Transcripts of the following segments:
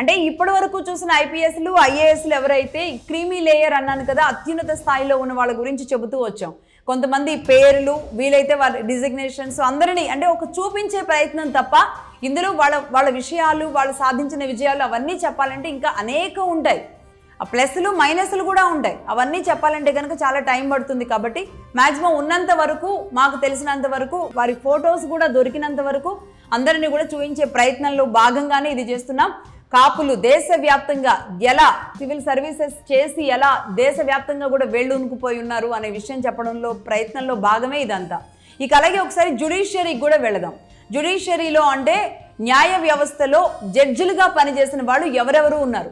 అంటే ఇప్పటి వరకు చూసిన ఐపీఎస్లు ఐఏఎస్లు ఎవరైతే క్రీమీ లేయర్ అన్నాను కదా, అత్యున్నత స్థాయిలో ఉన్న వాళ్ళ గురించి చెబుతూ వచ్చాం. కొంతమంది పేర్లు, వీలైతే వాళ్ళ డిజిగ్నేషన్స్ అందరినీ అంటే ఒక చూపించే ప్రయత్నం తప్ప ఇందులో వాళ్ళ విషయాలు, వాళ్ళు సాధించిన విజయాలు అవన్నీ చెప్పాలంటే ఇంకా అనేకం ఉంటాయి. ఆ ప్లస్లు మైనస్లు కూడా ఉంటాయి. అవన్నీ చెప్పాలంటే కనుక చాలా టైం పడుతుంది. కాబట్టి మ్యాక్సిమం ఉన్నంత వరకు, మాకు తెలిసినంత వరకు, వారి ఫొటోస్ కూడా దొరికినంత వరకు అందరినీ కూడా చూపించే ప్రయత్నంలో భాగంగానే ఇది చేస్తున్నాం. కాపులు దేశవ్యాప్తంగా ఎలా సివిల్ సర్వీసెస్ చేసి ఎలా దేశవ్యాప్తంగా కూడా వేళ్ళూనుకుపోయి ఉన్నారు అనే విషయం చెప్పడంలో ప్రయత్నంలో భాగమే ఇదంతా. ఇక అలాగే ఒకసారి జ్యుడిషియరీకి కూడా వెళదాం. జ్యుడిషియరీలో అంటే న్యాయ వ్యవస్థలో జడ్జిలుగా పనిచేసిన వాళ్ళు ఎవరెవరు ఉన్నారు?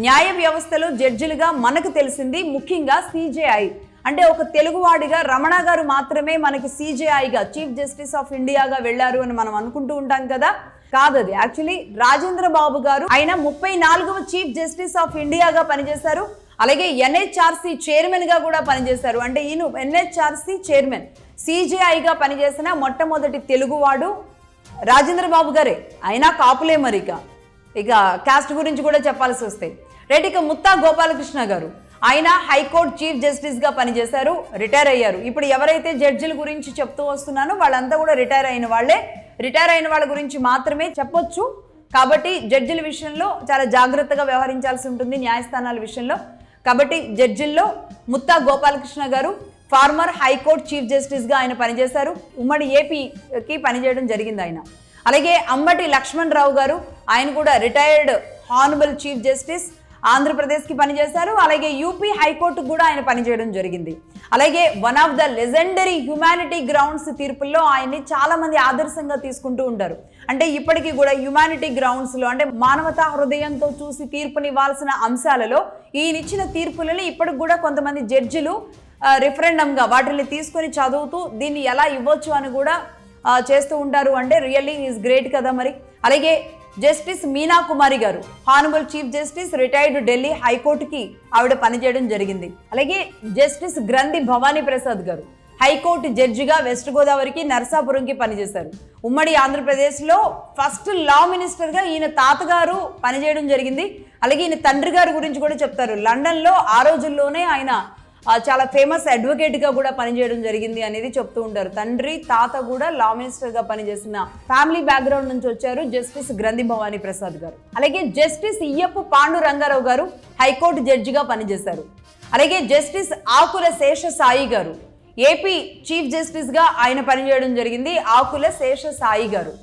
న్యాయ వ్యవస్థలో జడ్జిలుగా మనకు తెలిసింది ముఖ్యంగా సిజేఐ. అంటే ఒక తెలుగువాడిగా రమణ గారు మాత్రమే మనకి సిజేఐగా, చీఫ్ జస్టిస్ ఆఫ్ ఇండియాగా వెళ్ళారు అని మనం అనుకుంటూ ఉంటాం కదా. కాదది యాక్చువల్లీ రాజేంద్ర బాబు గారు. ఆయన 34వ చీఫ్ జస్టిస్ ఆఫ్ ఇండియాగా పనిచేశారు. అలాగే ఎన్హెచ్ఆర్సీ చైర్మన్ గా కూడా పనిచేశారు. అంటే ఈయన ఎన్హెచ్ఆర్సీ చైర్మన్, సిజేఐగా పనిచేసిన మొట్టమొదటి తెలుగువాడు రాజేంద్ర బాబు గారే. అయినా కాపులే మరి. ఇక కాస్ట్ గురించి కూడా చెప్పాల్సి వస్తాయి. రైట్. ఇక ముత్తా గోపాలకృష్ణ గారు, ఆయన హైకోర్టు చీఫ్ జస్టిస్గా పనిచేశారు, రిటైర్ అయ్యారు. ఇప్పుడు ఎవరైతే జడ్జిల గురించి చెప్తూ వస్తున్నానో వాళ్ళంతా కూడా రిటైర్ అయిన వాళ్ళే. రిటైర్ అయిన వాళ్ళ గురించి మాత్రమే చెప్పొచ్చు. కాబట్టి జడ్జిల విషయంలో చాలా జాగ్రత్తగా వ్యవహరించాల్సి ఉంటుంది న్యాయస్థానాల విషయంలో. కాబట్టి జడ్జిల్లో ముత్తా గోపాలకృష్ణ గారు ఫార్మర్ హైకోర్టు చీఫ్ జస్టిస్గా ఆయన పనిచేశారు. ఉమ్మడి ఏపీకి పనిచేయడం జరిగింది ఆయన. అలాగే అంబటి లక్ష్మణ్ రావు గారు, ఆయన కూడా రిటైర్డ్ హానరబుల్ చీఫ్ జస్టిస్, ఆంధ్రప్రదేశ్కి పనిచేశారు. అలాగే యూపీ హైకోర్టుకు కూడా ఆయన పనిచేయడం జరిగింది. అలాగే one of the legendary humanity grounds తీర్పుల్లో ఆయన్ని చాలా మంది ఆదర్శంగా తీసుకుంటూ ఉంటారు. అంటే ఇప్పటికీ కూడా హ్యుమానిటీ గ్రౌండ్స్లో అంటే మానవతా హృదయంతో చూసి తీర్పునివ్వాల్సిన అంశాలలో ఈయనిచ్చిన తీర్పులని ఇప్పటికి కూడా కొంతమంది జడ్జిలు రిఫరెండంగా వాటిని తీసుకొని చదువుతూ దీన్ని ఎలా ఇవ్వచ్చు అని కూడా చేస్తూ ఉంటారు. అంటే రియల్లీ ఈజ్ గ్రేట్ కదా మరి. అలాగే జస్టిస్ మీనా కుమారి గారు, honourable chief justice, retired Delhi హైకోర్టుకి ఆవిడ పనిచేయడం జరిగింది. అలాగే జస్టిస్ గ్రంథి భవానీ ప్రసాద్ గారు హైకోర్టు జడ్జిగా వెస్ట్ గోదావరికి, నర్సాపురంకి పనిచేశారు. ఉమ్మడి ఆంధ్రప్రదేశ్లో ఫస్ట్ లా మినిస్టర్గా ఈయన తాతగారు పనిచేయడం జరిగింది. అలాగే ఈయన తండ్రి గారి గురించి కూడా చెప్తారు. లండన్లో ఆ రోజుల్లోనే ఆయన చాలా ఫేమస్ అడ్వకేట్గా కూడా పనిచేయడం జరిగింది అనేది చెప్తూ ఉంటారు. తండ్రి తాత కూడా లా మినిస్టర్గా పనిచేసిన ఫ్యామిలీ బ్యాక్గ్రౌండ్ నుంచి వచ్చారు జస్టిస్ గ్రంథి భవానీ ప్రసాద్ గారు. అలాగే జస్టిస్ ఇయ్యప్పు పాండు రంగారావు గారు హైకోర్టు జడ్జిగా పనిచేశారు. అలాగే జస్టిస్ ఆకుల శేష సాయి గారు ఏపీ చీఫ్ జస్టిస్గా ఆయన పనిచేయడం జరిగింది. ఆకుల శేష సాయి గారు